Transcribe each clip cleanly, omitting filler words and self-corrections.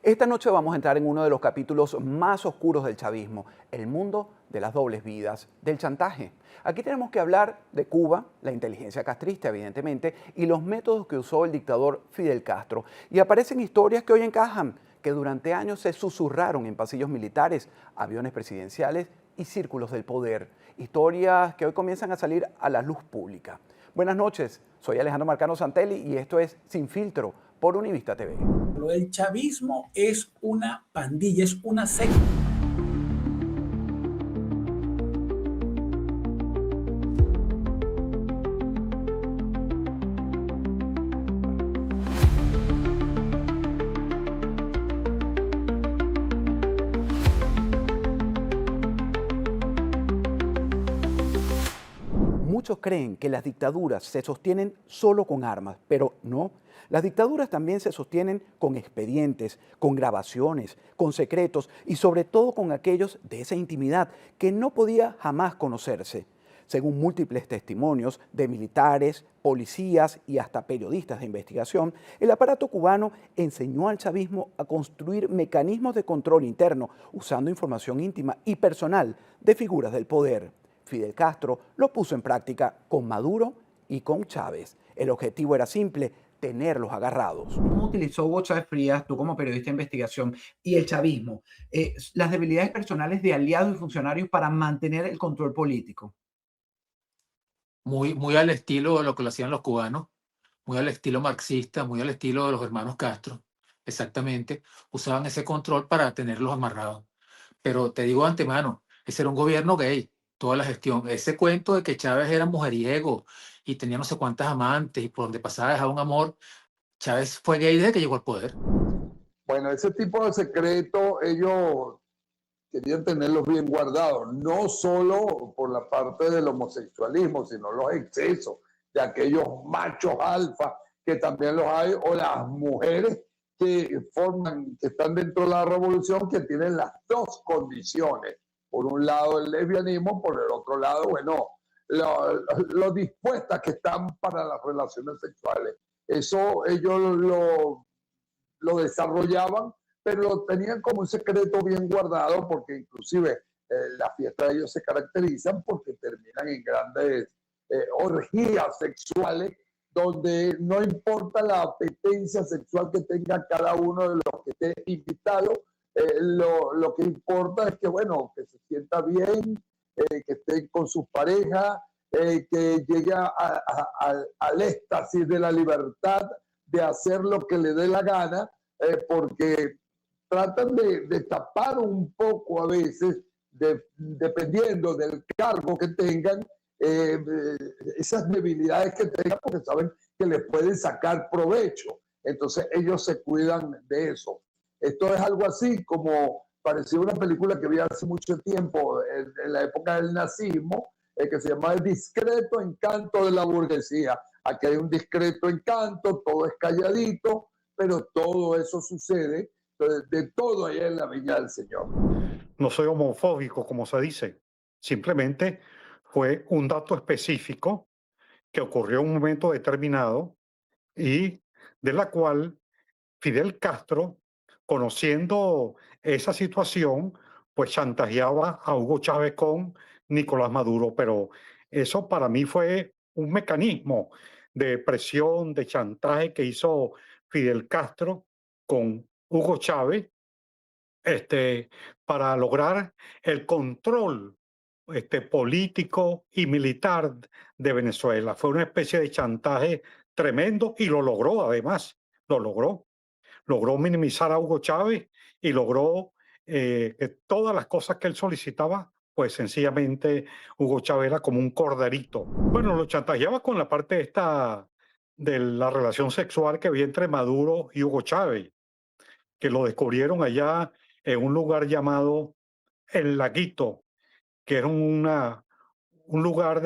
Esta noche vamos a entrar en uno de los capítulos más oscuros del chavismo, el mundo de las dobles vidas, del chantaje. Aquí tenemos que hablar de Cuba, la inteligencia castrista evidentemente, y los métodos que usó el dictador Fidel Castro. Y aparecen historias que hoy encajan, que durante años se susurraron en pasillos militares, aviones presidenciales y círculos del poder. Historias que hoy comienzan a salir a la luz pública. Buenas noches, soy Alejandro Marcano Santelli y esto es Sin Filtro por Univista TV. El chavismo es una pandilla, es una secta. Muchos creen que las dictaduras se sostienen solo con armas, pero no. Las dictaduras también se sostienen con expedientes, con grabaciones, con secretos y sobre todo con aquellos de esa intimidad que no podía jamás conocerse. Según múltiples testimonios de militares, policías y hasta periodistas de investigación, el aparato cubano enseñó al chavismo a construir mecanismos de control interno usando información íntima y personal de figuras del poder. Fidel Castro lo puso en práctica con Maduro y con Chávez. El objetivo era simple, tenerlos agarrados. ¿Cómo utilizó Hugo Chávez Frías, tú como periodista de investigación, y el chavismo, las debilidades personales de aliados y funcionarios para mantener el control político? Muy al estilo de lo que lo hacían los cubanos, muy al estilo marxista, muy al estilo de los hermanos Castro, exactamente, usaban ese control para tenerlos amarrados. Pero te digo de antemano, ese era un gobierno gay, toda la gestión. Ese cuento de que Chávez era mujeriego y tenía no sé cuántas amantes y por donde pasaba dejaba un amor, Chávez fue gay desde que llegó al poder. Bueno, ese tipo de secretos ellos querían tenerlos bien guardados, no solo por la parte del homosexualismo, sino los excesos de aquellos machos alfa que también los hay, o las mujeres que están dentro de la revolución, que tienen las dos condiciones. Por un lado el lesbianismo, por el otro lado, bueno, lo dispuestas que están para las relaciones sexuales. Eso ellos lo desarrollaban, pero lo tenían como un secreto bien guardado, porque inclusive las fiestas de ellos se caracterizan porque terminan en grandes orgías sexuales, donde no importa la apetencia sexual que tenga cada uno de los que esté invitado, lo que importa es que, bueno, que se sienta bien, que esté con sus parejas, que llegue al éxtasis de la libertad de hacer lo que le dé la gana, porque tratan de tapar un poco a veces, dependiendo del cargo que tengan, esas debilidades que tengan, porque saben que les pueden sacar provecho. Entonces ellos se cuidan de eso. Esto es algo así como parecía una película que vi hace mucho tiempo, en la época del nazismo, que se llama El discreto encanto de la burguesía. Aquí hay un discreto encanto, todo es calladito, pero todo eso sucede, de todo allá en la viña del Señor. No soy homofóbico, como se dice. Simplemente fue un dato específico que ocurrió en un momento determinado y de la cual Fidel Castro, conociendo esa situación, pues chantajeaba a Hugo Chávez con Nicolás Maduro. Pero eso para mí fue un mecanismo de presión, de chantaje que hizo Fidel Castro con Hugo Chávez, este, para lograr el control político y militar de Venezuela. Fue una especie de chantaje tremendo y lo logró además, lo logró. Logró minimizar a Hugo Chávez y logró que todas las cosas que él solicitaba, pues sencillamente Hugo Chávez era como un corderito. Bueno, lo chantajeaba con la parte esta de la relación sexual que había entre Maduro y Hugo Chávez, que lo descubrieron allá en un lugar llamado El Laguito, que era un lugar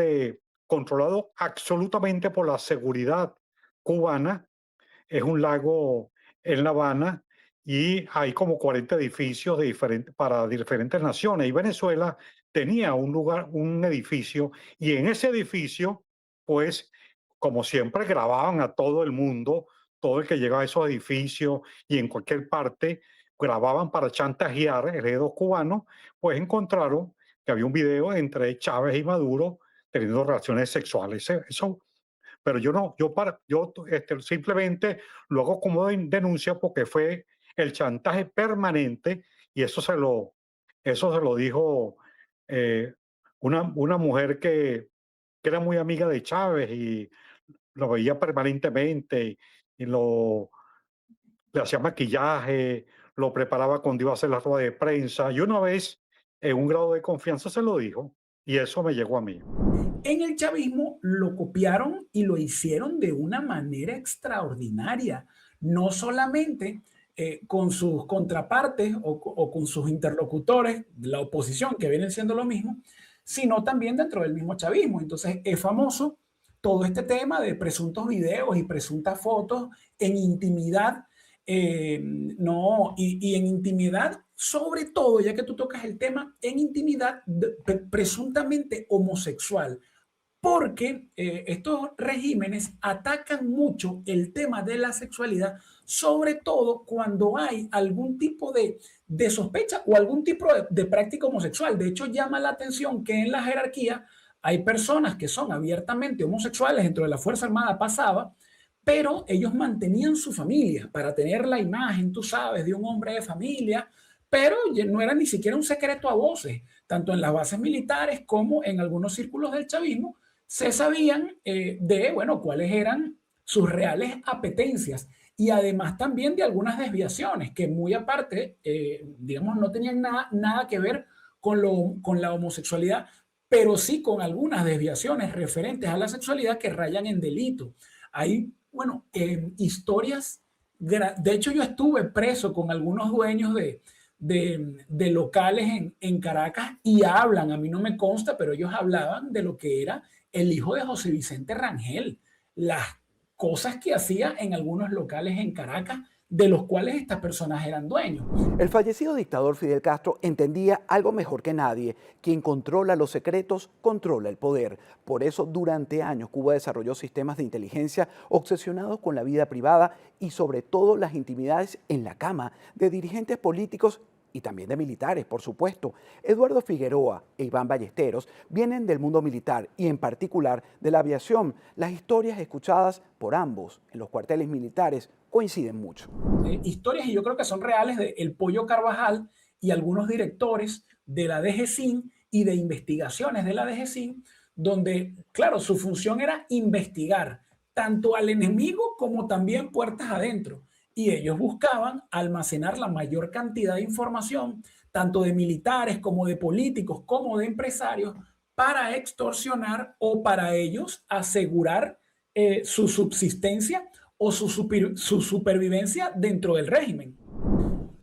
controlado absolutamente por la seguridad cubana. Es un lago en La Habana y hay como 40 edificios para diferentes naciones. Y Venezuela tenía un lugar, un edificio, y en ese edificio, pues, como siempre, grababan a todo el mundo, todo el que llegaba a esos edificios y en cualquier parte grababan para chantajear el G2 cubano, pues encontraron que había un video entre Chávez y Maduro teniendo relaciones sexuales. Eso, pero yo no, simplemente lo hago como denuncia porque fue el chantaje permanente y eso se lo dijo eh, una mujer que era muy amiga de Chávez y lo veía permanentemente y le hacía maquillaje, lo preparaba cuando iba a hacer la rueda de prensa y una vez en un grado de confianza se lo dijo y eso me llegó a mí. En el chavismo lo copiaron y lo hicieron de una manera extraordinaria, no solamente con sus contrapartes o con sus interlocutores, la oposición, que vienen siendo lo mismo, sino también dentro del mismo chavismo. Entonces es famoso todo este tema de presuntos videos y presuntas fotos en intimidad, no, y en intimidad, sobre todo, ya que tú tocas el tema, en intimidad presuntamente homosexual, porque estos regímenes atacan mucho el tema de la sexualidad, sobre todo cuando hay algún tipo de sospecha o algún tipo de práctica homosexual. De hecho, llama la atención que en la jerarquía hay personas que son abiertamente homosexuales, dentro de la Fuerza Armada pasaba, pero ellos mantenían su familia para tener la imagen, tú sabes, de un hombre de familia, pero no era ni siquiera un secreto a voces, tanto en las bases militares como en algunos círculos del chavismo se sabían bueno, cuáles eran sus reales apetencias y además también de algunas desviaciones que muy aparte, digamos, no tenían nada que ver con la homosexualidad, pero sí con algunas desviaciones referentes a la sexualidad que rayan en delito. Hay, bueno, historias, de hecho yo estuve preso con algunos dueños de locales en Caracas y hablan, a mí no me consta, pero ellos hablaban de lo que era el hijo de José Vicente Rangel, las cosas que hacía en algunos locales en Caracas, de los cuales estas personas eran dueños. El fallecido dictador Fidel Castro entendía algo mejor que nadie: quien controla los secretos, controla el poder. Por eso, durante años, Cuba desarrolló sistemas de inteligencia obsesionados con la vida privada y sobre todo las intimidades en la cama de dirigentes políticos y también de militares, por supuesto. Eduardo Figueroa e Iván Ballesteros vienen del mundo militar y en particular de la aviación. Las historias escuchadas por ambos en los cuarteles militares coinciden mucho. Historias, y yo creo que son reales, de El Pollo Carvajal y algunos directores de la DGCIN y de investigaciones de la DGCIN, donde, claro, su función era investigar tanto al enemigo como también puertas adentro. Y ellos buscaban almacenar la mayor cantidad de información, tanto de militares como de políticos, como de empresarios, para extorsionar o para ellos asegurar su subsistencia o su supervivencia dentro del régimen.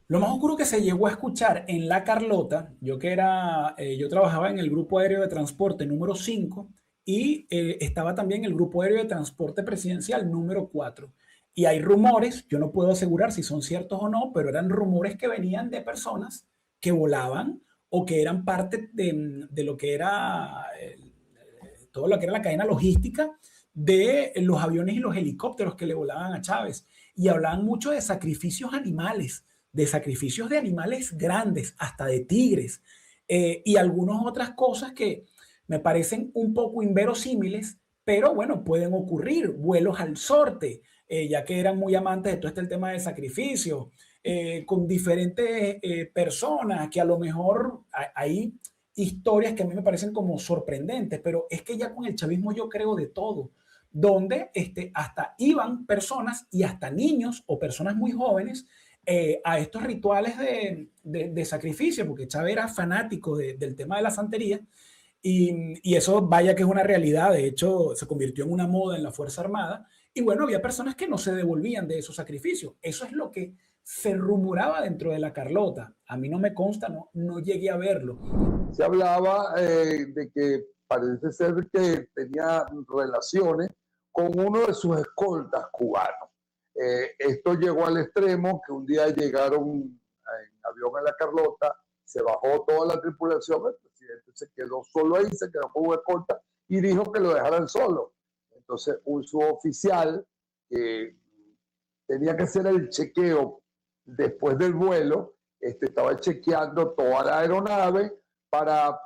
Lo más oscuro que se llegó a escuchar en La Carlota, yo trabajaba en el Grupo Aéreo de Transporte número 5 y estaba también el Grupo Aéreo de Transporte Presidencial número 4. Y hay rumores, yo no puedo asegurar si son ciertos o no, pero eran rumores que venían de personas que volaban o que eran parte de lo que era todo lo que era la cadena logística de los aviones y los helicópteros que le volaban a Chávez. Y hablaban mucho de sacrificios animales, de sacrificios de animales grandes, hasta de tigres, y algunas otras cosas que me parecen un poco inverosímiles, pero bueno, pueden ocurrir. Vuelos al sorte, ya que eran muy amantes de todo este el tema del sacrificio, con diferentes personas que a lo mejor hay historias que a mí me parecen como sorprendentes, pero es que ya con el chavismo yo creo de todo, donde hasta iban personas y hasta niños o personas muy jóvenes a estos rituales de sacrificio, porque Chávez era fanático del tema de la santería, y eso vaya que es una realidad. De hecho se convirtió en una moda en la Fuerza Armada, y bueno, había personas que no se devolvían de esos sacrificios. Eso es lo que se rumoraba dentro de La Carlota. A mí no me consta, no llegué a verlo. Se hablaba de que parece ser que tenía relaciones con uno de sus escoltas cubanos. Esto llegó al extremo que un día llegaron en avión a La Carlota, se bajó toda la tripulación, el presidente se quedó solo ahí, se quedó con una escolta y dijo que lo dejaran solo. Entonces un suboficial tenía que hacer el chequeo después del vuelo, estaba chequeando toda la aeronave para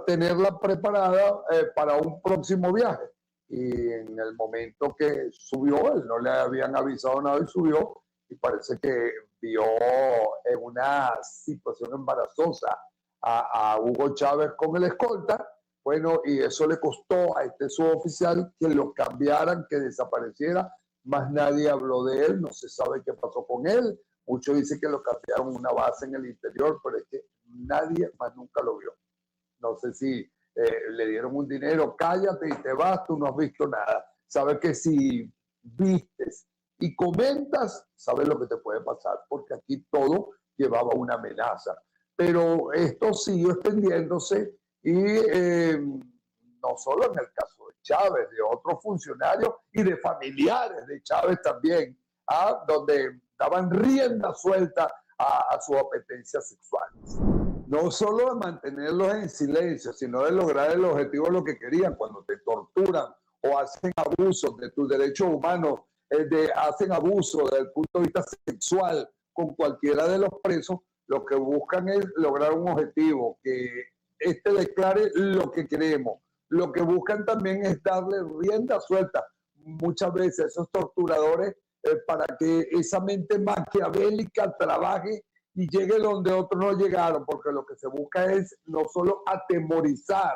tenerla preparada para un próximo viaje. Y en el momento que subió, él no le habían avisado nada y subió, y parece que vio en una situación embarazosa a Hugo Chávez con el escolta. Bueno, y eso le costó a este suboficial que lo cambiaran, que desapareciera. Más nadie habló de él, no se sabe qué pasó con él. Muchos dicen que lo cambiaron a una base en el interior, pero es que nadie más nunca lo vio. No sé si le dieron un dinero, cállate y te vas, tú no has visto nada. Sabes que si vistes y comentas, sabes lo que te puede pasar, porque aquí todo llevaba una amenaza. Pero esto siguió extendiéndose y no solo en el caso de Chávez, de otros funcionarios y de familiares de Chávez también, donde daban rienda suelta a sus apetencias sexuales. No solo de mantenerlos en silencio, sino de lograr el objetivo de lo que querían. Cuando te torturan o hacen abuso de tus derechos humanos, hacen abuso desde el punto de vista sexual con cualquiera de los presos, lo que buscan es lograr un objetivo, que declare lo que queremos. Lo que buscan también es darle rienda suelta muchas veces a esos torturadores para que esa mente maquiavélica trabaje y llegue donde otros no llegaron, porque lo que se busca es no solo atemorizar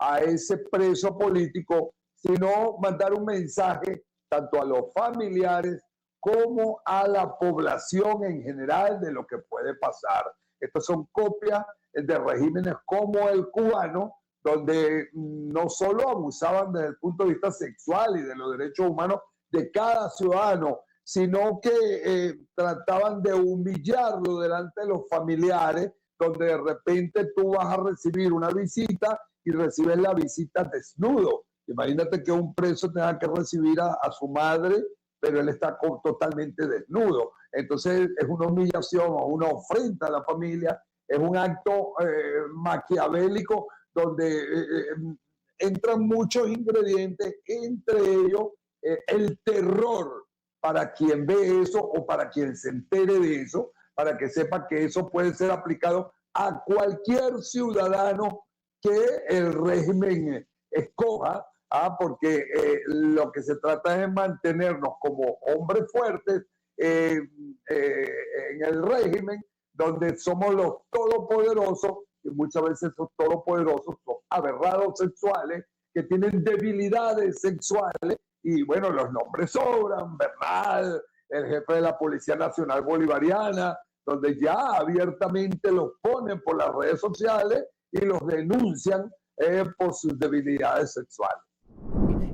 a ese preso político, sino mandar un mensaje tanto a los familiares como a la población en general de lo que puede pasar. Estas son copias de regímenes como el cubano, donde no solo abusaban desde el punto de vista sexual y de los derechos humanos de cada ciudadano, sino que trataban de humillarlo delante de los familiares, donde de repente tú vas a recibir una visita y recibes la visita desnudo. Imagínate que un preso tenga que recibir a su madre, pero él está totalmente desnudo. Entonces es una humillación o una ofrenda a la familia, es un acto maquiavélico donde entran muchos ingredientes, entre ellos el terror para quien ve eso o para quien se entere de eso, para que sepa que eso puede ser aplicado a cualquier ciudadano que el régimen escoja, porque lo que se trata es de mantenernos como hombres fuertes en el régimen, donde somos los todopoderosos, y muchas veces esos todopoderosos son aberrados sexuales, que tienen debilidades sexuales, y bueno, los nombres sobran: Bernal, el jefe de la Policía Nacional Bolivariana, donde ya abiertamente los ponen por las redes sociales y los denuncian por sus debilidades sexuales.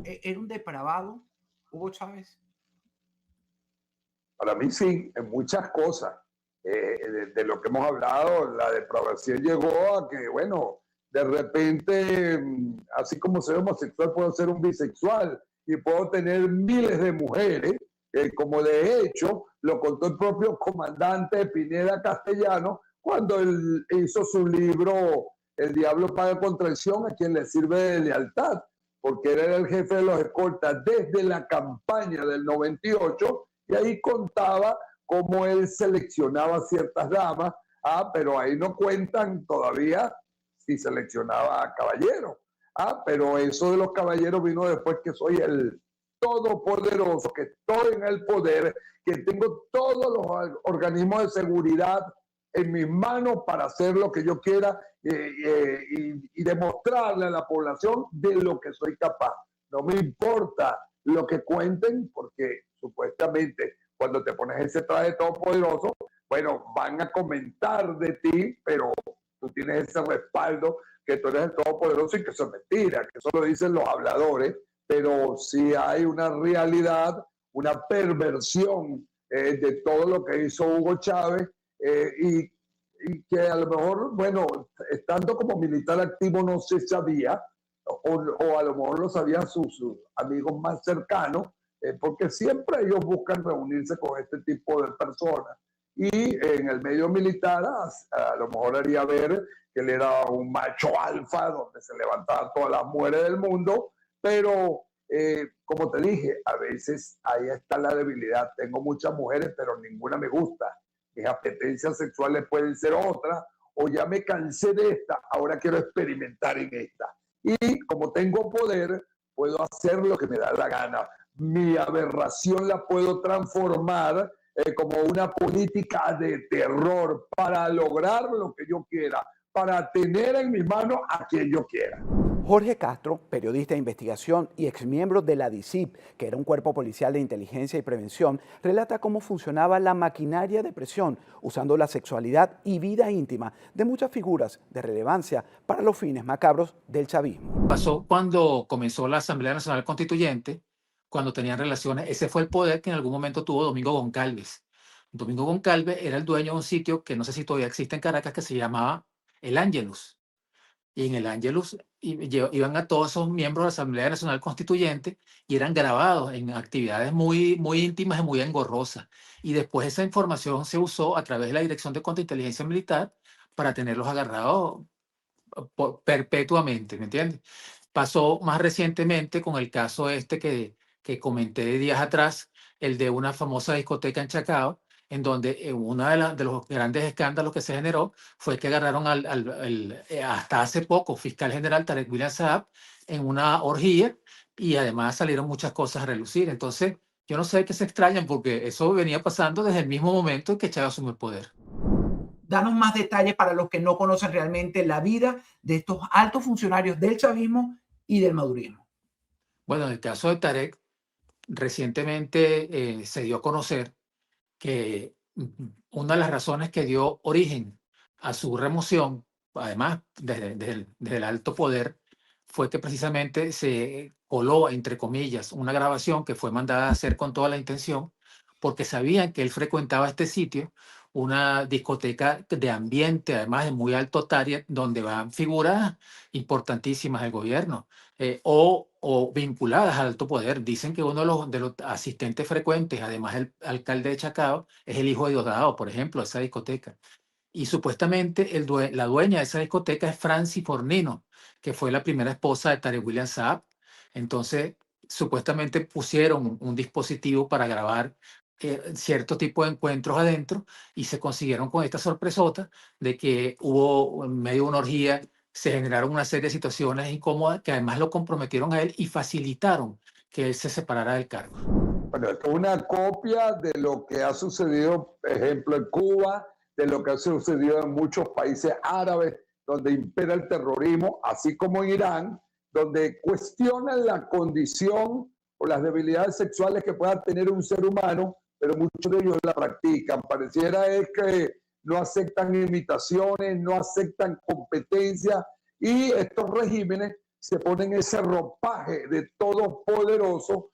¿Era un depravado, Hugo Chávez? Para mí sí, en muchas cosas. De lo que hemos hablado, la depravación llegó a que, bueno, de repente, así como soy homosexual, puedo ser un bisexual y puedo tener miles de mujeres, como de hecho lo contó el propio comandante Pineda Castellano cuando él hizo su libro El Diablo Paga con Traición, a quien le sirve de lealtad, porque él era el jefe de los escoltas desde la campaña del 98, y ahí contaba cómo él seleccionaba ciertas damas, pero ahí no cuentan todavía si seleccionaba a caballeros. Pero eso de los caballeros vino después, que soy el todopoderoso, que estoy en el poder, que tengo todos los organismos de seguridad en mis manos para hacer lo que yo quiera y demostrarle a la población de lo que soy capaz. No me importa lo que cuenten, porque supuestamente cuando te pones ese traje todopoderoso, bueno, van a comentar de ti, pero tú tienes ese respaldo que tú eres el todopoderoso, y que eso es mentira, que eso lo dicen los habladores, pero sí hay una realidad, una perversión de todo lo que hizo Hugo Chávez, y que a lo mejor, bueno, estando como militar activo no se sabía, o a lo mejor lo sabían sus amigos más cercanos, porque siempre ellos buscan reunirse con este tipo de personas. Y en el medio militar a lo mejor haría ver que él era un macho alfa, donde se levantaban todas las mujeres del mundo, pero como te dije, a veces ahí está la debilidad. Tengo muchas mujeres, pero ninguna me gusta. Mis apetencias sexuales pueden ser otras, o ya me cansé de esta, ahora quiero experimentar en esta. Y como tengo poder, puedo hacer lo que me da la gana. Mi aberración la puedo transformar como una política de terror para lograr lo que yo quiera, para tener en mis manos a quien yo quiera. Jorge Castro, periodista de investigación y exmiembro de la DICIP, que era un cuerpo policial de inteligencia y prevención, relata cómo funcionaba la maquinaria de presión usando la sexualidad y vida íntima de muchas figuras de relevancia para los fines macabros del chavismo. Pasó cuando comenzó la Asamblea Nacional Constituyente, cuando tenían relaciones. Ese fue el poder que en algún momento tuvo Domingo Goncalves. Domingo Goncalves era el dueño de un sitio que no sé si todavía existe en Caracas, que se llamaba El Ángelus. Y en el Ángelus iban a todos esos miembros de la Asamblea Nacional Constituyente y eran grabados en actividades muy, muy íntimas y muy engorrosas. Y después esa información se usó a través de la Dirección de Contrainteligencia Militar para tenerlos agarrados perpetuamente, ¿me entiendes? Pasó más recientemente con el caso este que comenté días atrás, el de una famosa discoteca en Chacao, en donde uno de los grandes escándalos que se generó fue que agarraron hasta hace poco fiscal general Tarek William Saab en una orgía y además salieron muchas cosas a relucir. Entonces, yo no sé de qué se extrañan porque eso venía pasando desde el mismo momento en que Chávez asumió el poder. Danos más detalles para los que no conocen realmente la vida de estos altos funcionarios del chavismo y del madurismo. Bueno, en el caso de Tarek, recientemente se dio a conocer que una de las razones que dio origen a su remoción, además desde el alto poder, fue que precisamente se coló, entre comillas, una grabación que fue mandada a hacer con toda la intención, porque sabían que él frecuentaba este sitio, una discoteca de ambiente, además de muy alto target, donde van figuras importantísimas del gobierno o vinculadas al alto poder. Dicen que uno de los asistentes frecuentes, además del alcalde de Chacao, es el hijo de Diosdado, por ejemplo, de esa discoteca. Y supuestamente la dueña de esa discoteca es Franci Fornino, que fue la primera esposa de Tarek William Saab. Entonces, supuestamente pusieron un dispositivo para grabar cierto tipo de encuentros adentro y se consiguieron con esta sorpresota de que hubo en medio de una orgía, se generaron una serie de situaciones incómodas que además lo comprometieron a él y facilitaron que él se separara del cargo. Bueno, esto es una copia de lo que ha sucedido, por ejemplo, en Cuba, de lo que ha sucedido en muchos países árabes, donde impera el terrorismo, así como en Irán, donde cuestionan la condición o las debilidades sexuales que pueda tener un ser humano, pero muchos de ellos la practican. Pareciera es que no aceptan imitaciones, no aceptan competencia, y estos regímenes se ponen ese ropaje de todopoderoso,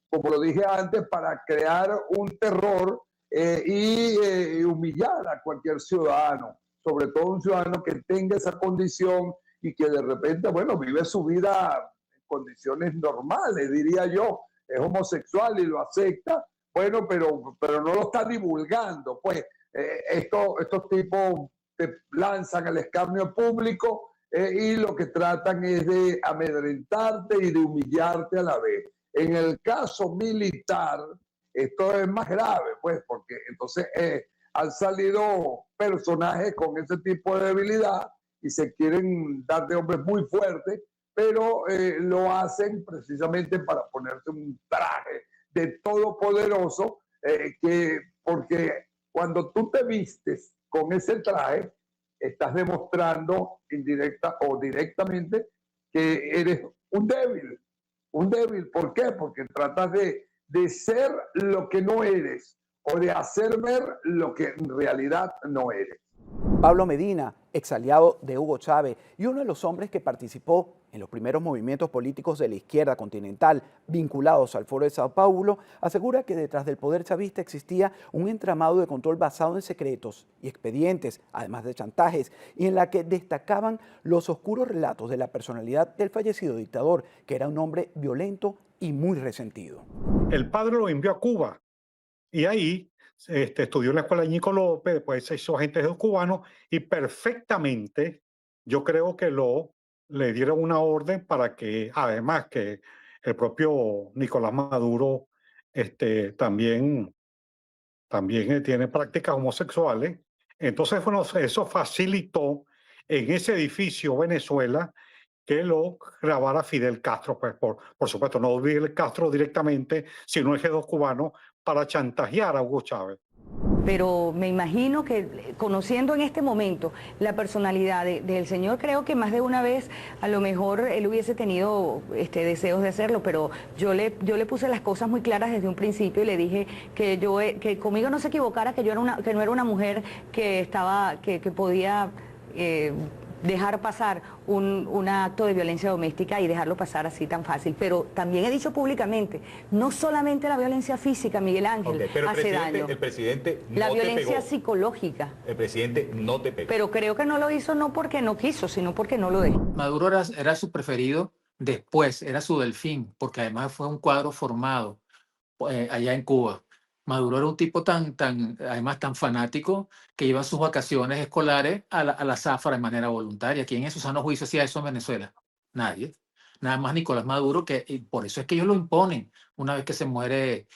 como lo dije antes, para crear un terror y humillar a cualquier ciudadano, sobre todo un ciudadano que tenga esa condición y que de repente, bueno, vive su vida en condiciones normales, diría yo, es homosexual y lo acepta, bueno, pero no lo está divulgando, pues estos tipos te lanzan al escarnio público y lo que tratan es de amedrentarte y de humillarte a la vez. En el caso militar, esto es más grave, pues, porque entonces han salido personajes con ese tipo de debilidad y se quieren dar de hombres muy fuertes, pero lo hacen precisamente para ponerse un traje de todopoderoso, porque cuando tú te vistes con ese traje, estás demostrando indirecta o directamente que eres un débil. Un débil, ¿por qué? Porque tratas de ser lo que no eres o de hacer ver lo que en realidad no eres. Pablo Medina, exaliado de Hugo Chávez y uno de los hombres que participó en los primeros movimientos políticos de la izquierda continental vinculados al Foro de Sao Paulo, asegura que detrás del poder chavista existía un entramado de control basado en secretos y expedientes, además de chantajes, y en la que destacaban los oscuros relatos de la personalidad del fallecido dictador, que era un hombre violento y muy resentido. El padre lo envió a Cuba y ahí estudió en la escuela de Ñico López, después se hizo agente cubano y perfectamente yo creo que le dieron una orden para que, además que el propio Nicolás Maduro también tiene prácticas homosexuales. Entonces, bueno, eso facilitó en ese edificio Venezuela que lo grabara Fidel Castro, pues por supuesto, no Fidel Castro directamente, sino el G2 cubano, para chantajear a Hugo Chávez. Pero me imagino que conociendo en este momento la personalidad del señor, creo que más de una vez a lo mejor él hubiese tenido deseos de hacerlo, pero yo le puse las cosas muy claras desde un principio y le dije que conmigo no se equivocara, que no era una mujer que podía dejar pasar un acto de violencia doméstica y dejarlo pasar así tan fácil. Pero también he dicho públicamente, no solamente la violencia física, Miguel Ángel, hace daño. El presidente no la te violencia pegó. psicológica. El presidente no te pegó. Pero creo que no lo hizo no porque no quiso, sino porque no lo dejó. Maduro era su preferido, después era su delfín, porque además fue un cuadro formado allá en Cuba. Maduro era un tipo además tan fanático, que iba a sus vacaciones escolares a la zafra de manera voluntaria. ¿Quién en su sano juicio hacía eso en Venezuela? Nadie. Nada más Nicolás Maduro, y por eso es que ellos lo imponen. Una vez que se muere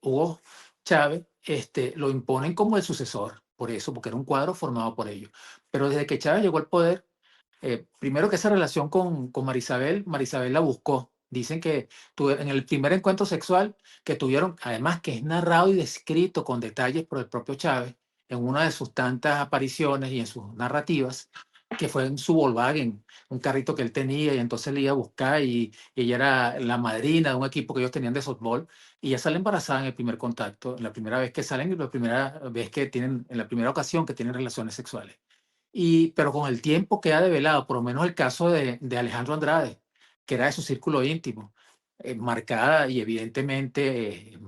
Hugo Chávez, lo imponen como el sucesor, por eso, porque era un cuadro formado por ellos. Pero desde que Chávez llegó al poder, primero que esa relación con Marisabel la buscó. Dicen que en el primer encuentro sexual que tuvieron, además que es narrado y descrito con detalles por el propio Chávez, en una de sus tantas apariciones y en sus narrativas, que fue en su Volkswagen, un carrito que él tenía, y entonces le iba a buscar, y ella era la madrina de un equipo que ellos tenían de softball, y ella sale embarazada en el primer contacto, la primera vez que salen, y la primera vez que tienen, en la primera ocasión que tienen relaciones sexuales. Pero con el tiempo queda develado, por lo menos el caso de Alejandro Andrade, que era de su círculo íntimo, marcada y evidentemente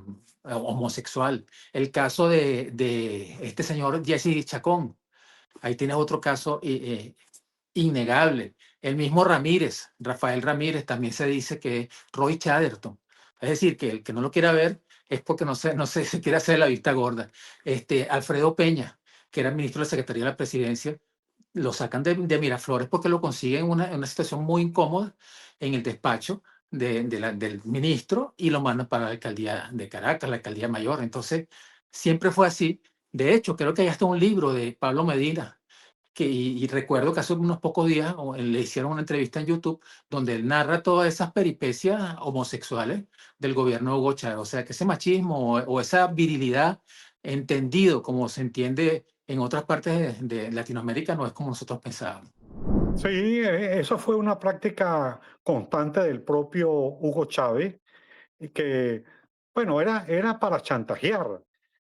homosexual. El caso de este señor Jesse Chacón, ahí tienes otro caso innegable. El mismo Ramírez, Rafael Ramírez, también se dice que es Roy Chatterton. Es decir, que el que no lo quiera ver es porque no se quiere hacer la vista gorda. Alfredo Peña, que era ministro de la Secretaría de la Presidencia, lo sacan de Miraflores porque lo consiguen en una situación muy incómoda en el despacho del ministro, y lo mandan para la alcaldía de Caracas, la alcaldía mayor. Entonces, siempre fue así. De hecho, creo que hay hasta un libro de Pablo Medina, y recuerdo que hace unos pocos días le hicieron una entrevista en YouTube donde él narra todas esas peripecias homosexuales del gobierno de Hugo Chávez. O sea, que ese machismo o esa virilidad, entendido como se entiende en otras partes de Latinoamérica, no es como nosotros pensábamos. Sí, eso fue una práctica constante del propio Hugo Chávez, y que, bueno, era para chantajear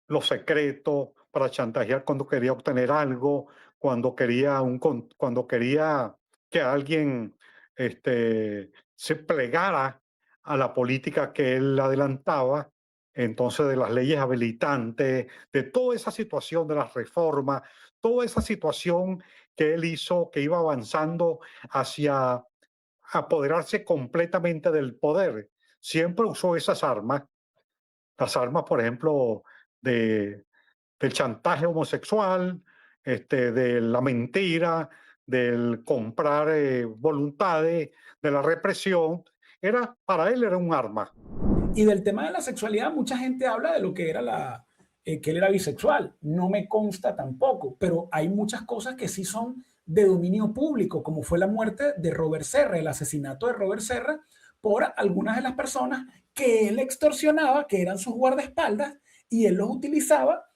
los secretos, para chantajear cuando quería obtener algo, cuando quería que alguien se plegara a la política que él adelantaba, entonces de las leyes habilitantes, de toda esa situación de las reformas, toda esa situación que él hizo, que iba avanzando hacia apoderarse completamente del poder. Siempre usó esas armas, las armas, por ejemplo, de, del chantaje homosexual, de la mentira, del comprar voluntades, de la represión. Para él era un arma. Y del tema de la sexualidad, mucha gente habla de lo que era que él era bisexual. No me consta tampoco, pero hay muchas cosas que sí son de dominio público, como fue la muerte de Robert Serra, el asesinato de Robert Serra, por algunas de las personas que él extorsionaba, que eran sus guardaespaldas, y él los utilizaba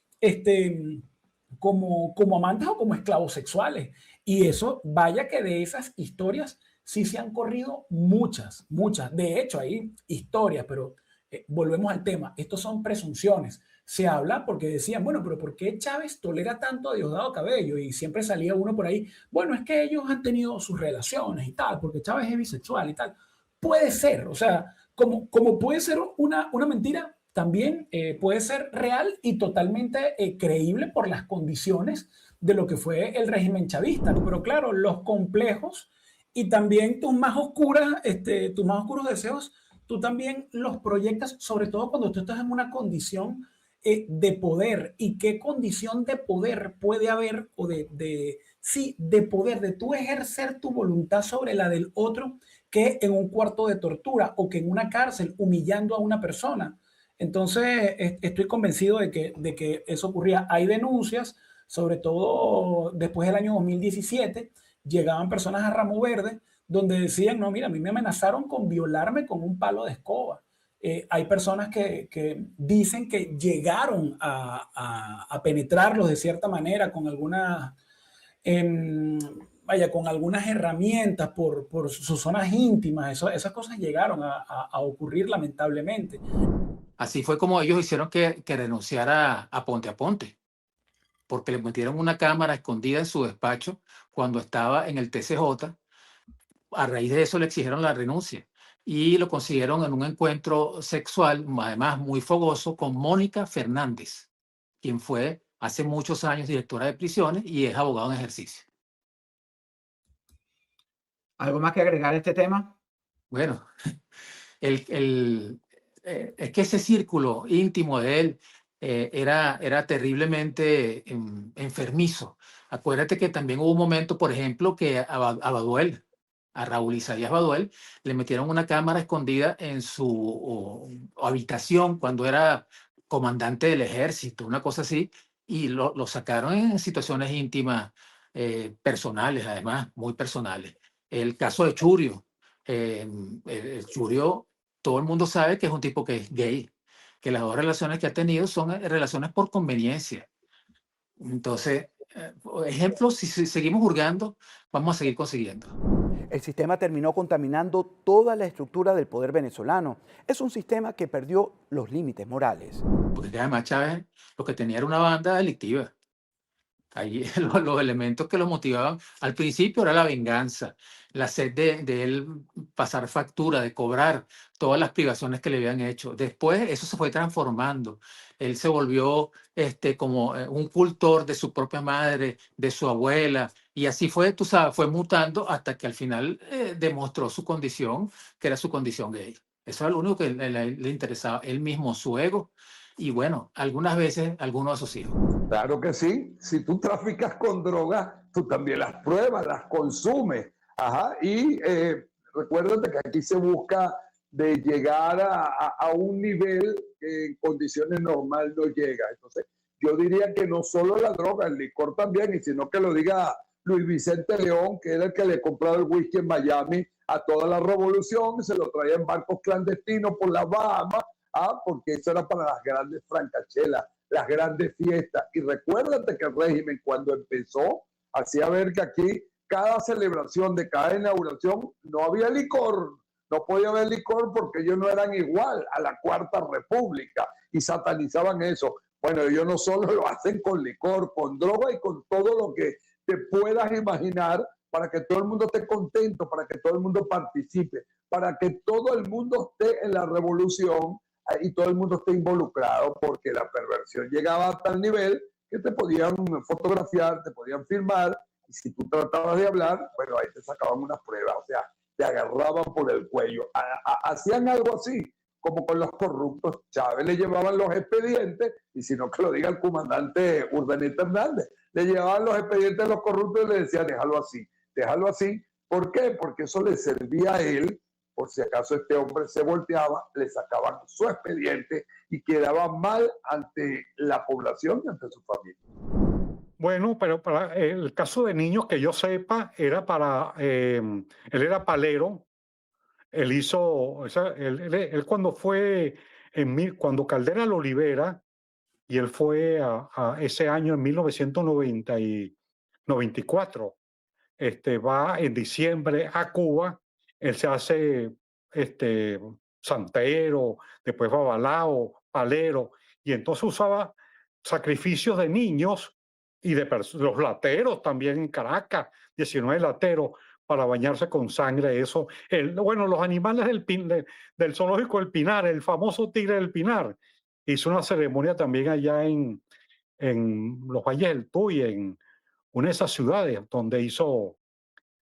como amantes o como esclavos sexuales. Y eso, vaya que de esas historias sí se han corrido muchas, muchas. De hecho, hay historias, pero volvemos al tema. Estos son presunciones. Se habla porque decían, bueno, pero ¿por qué Chávez tolera tanto a Diosdado Cabello? Y siempre salía uno por ahí, bueno, es que ellos han tenido sus relaciones y tal, porque Chávez es bisexual y tal. Puede ser, o sea, como puede ser una mentira, también puede ser real y totalmente creíble por las condiciones de lo que fue el régimen chavista. Pero claro, los complejos y también tus más oscuros deseos, tú también los proyectas, sobre todo cuando tú estás en una condición de poder. ¿Y qué condición de poder puede haber? Sí, de poder, de tú ejercer tu voluntad sobre la del otro, que en un cuarto de tortura o que en una cárcel humillando a una persona. Entonces, estoy convencido de que eso ocurría. Hay denuncias, sobre todo después del año 2017, llegaban personas a Ramo Verde donde decían, no, mira, a mí me amenazaron con violarme con un palo de escoba. Hay personas que dicen que llegaron a penetrarlos de cierta manera con algunas, vaya, con algunas herramientas por sus zonas íntimas. Esas cosas llegaron a ocurrir lamentablemente. Así fue como ellos hicieron que renunciara a Ponte, porque le metieron una cámara escondida en su despacho cuando estaba en el TCJ. A raíz de eso le exigieron la renuncia y lo consiguieron en un encuentro sexual, además muy fogoso, con Mónica Fernández, quien fue hace muchos años directora de prisiones y es abogado en ejercicio. ¿Algo más que agregar a este tema? Bueno, es que ese círculo íntimo de él era terriblemente enfermizo. Acuérdate que también hubo un momento, por ejemplo, que a Baduel, a Raúl Isaías Baduel, le metieron una cámara escondida en su habitación cuando era comandante del ejército, una cosa así, y lo sacaron en situaciones íntimas, personales, además, muy personales. El caso de Churio. El Churio, todo el mundo sabe que es un tipo que es gay, que las dos relaciones que ha tenido son relaciones por conveniencia. Entonces, ejemplos, si seguimos hurgando, vamos a seguir consiguiendo. El sistema terminó contaminando toda la estructura del poder venezolano. Es un sistema que perdió los límites morales. Porque además Chávez lo que tenía era una banda delictiva. Ahí los elementos que lo motivaban al principio era la venganza, la sed de él pasar factura, de cobrar todas las privaciones que le habían hecho. Después eso se fue transformando. Él se volvió como un cultor de su propia madre, de su abuela, y así fue, tú sabes, fue mutando hasta que al final demostró su condición, que era su condición gay. Eso era lo único que le interesaba, él mismo, su ego, y bueno, algunas veces algunos de sus hijos. Claro que sí. Si tú traficas con drogas, tú también las pruebas, las consumes. Ajá. Y recuérdate que aquí se busca de llegar a un nivel que en condiciones normales no llega. Entonces, yo diría que no solo la droga, el licor también, y sino que lo diga Luis Vicente León, que era el que le compraba el whisky en Miami a toda la revolución, se lo traía en barcos clandestinos por las Bahamas, porque eso era para las grandes francachelas, las grandes fiestas. Y recuérdate que el régimen cuando empezó hacía ver que aquí cada celebración de cada inauguración no había licor, no podía haber licor porque ellos no eran igual a la Cuarta República y satanizaban eso. Bueno, ellos no solo lo hacen con licor, con droga y con todo lo que te puedas imaginar para que todo el mundo esté contento, para que todo el mundo participe, para que todo el mundo esté en la revolución y todo el mundo esté involucrado, porque la perversión llegaba a tal nivel que te podían fotografiar, te podían filmar, y si tú tratabas de hablar, bueno, ahí te sacaban unas pruebas, o sea, te agarraban por el cuello. Hacían algo así, como con los corruptos. Chávez le llevaban los expedientes, y si no que lo diga el comandante Urdaneta Hernández, le llevaban los expedientes a los corruptos y le decían, déjalo así, déjalo así. ¿Por qué? Porque eso le servía a él, por si acaso este hombre se volteaba, le sacaban su expediente y quedaba mal ante la población y ante su familia. Bueno, pero para el caso de Niños, que yo sepa, era él era palero, él hizo, o sea, él cuando fue, cuando Caldera lo libera, y él fue a ese año en 1994, va en diciembre a Cuba, él se hace santero, después va balao, palero, y entonces usaba sacrificios de niños y de los lateros también en Caracas, 19 lateros para bañarse con sangre. Eso, bueno, los animales del zoológico del Pinar, el famoso tigre del Pinar, hizo una ceremonia también allá en los Valles del Tuy, en una de esas ciudades donde hizo,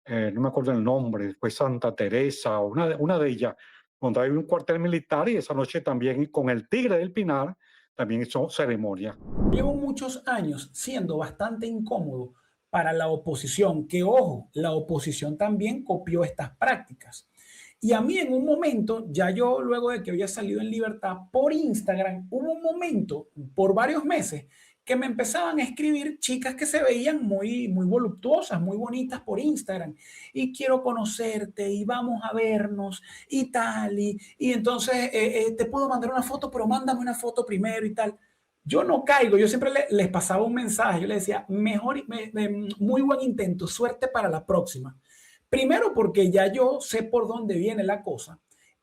no me acuerdo el nombre, fue Santa Teresa, una de ellas, donde hay un cuartel militar, y esa noche también con el tigre del Pinar también hizo ceremonia. Llevo muchos años siendo bastante incómodo para la oposición, que ojo, la oposición también copió estas prácticas. Y a mí en un momento, ya yo luego de que había salido en libertad por Instagram, hubo un momento por varios meses que me empezaban a escribir chicas que se veían muy voluptuosas, muy bonitas por Instagram. Y quiero conocerte y vamos a vernos y tal. Y entonces te puedo mandar una foto, pero mándame una foto primero y tal. Yo no caigo, yo siempre les pasaba un mensaje, yo les decía, muy buen intento, suerte para la próxima. Primero, porque ya yo sé por dónde viene la cosa.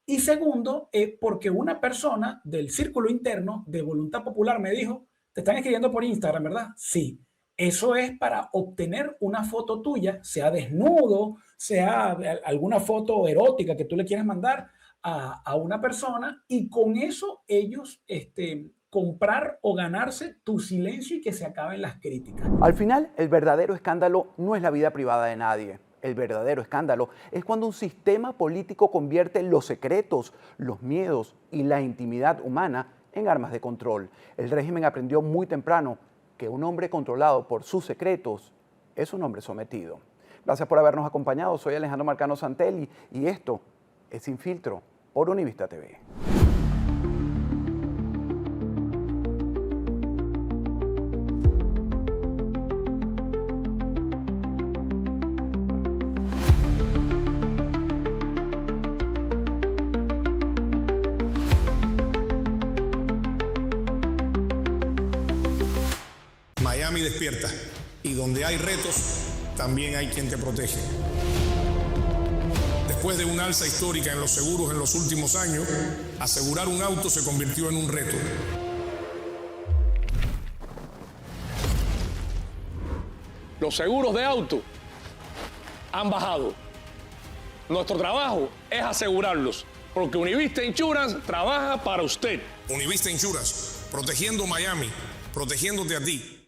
Y segundo, porque una persona del círculo interno de Voluntad Popular me dijo, te están escribiendo por Instagram, ¿verdad? Sí. Eso es para obtener una foto tuya, sea desnudo, sea alguna foto erótica que tú le quieras mandar a una persona y con eso ellos comprar o ganarse tu silencio y que se acaben las críticas. Al final, el verdadero escándalo no es la vida privada de nadie. El verdadero escándalo es cuando un sistema político convierte los secretos, los miedos y la intimidad humana en armas de control. El régimen aprendió muy temprano que un hombre controlado por sus secretos es un hombre sometido. Gracias por habernos acompañado. Soy Alejandro Marcano Santelli y esto es Sin Filtro por Univista TV. Miami despierta, y donde hay retos, también hay quien te protege. Después de una alza histórica en los seguros en los últimos años, asegurar un auto se convirtió en un reto. Los seguros de auto han bajado. Nuestro trabajo es asegurarlos, porque Univista Insurance trabaja para usted. Univista Insurance, protegiendo Miami, protegiéndote a ti.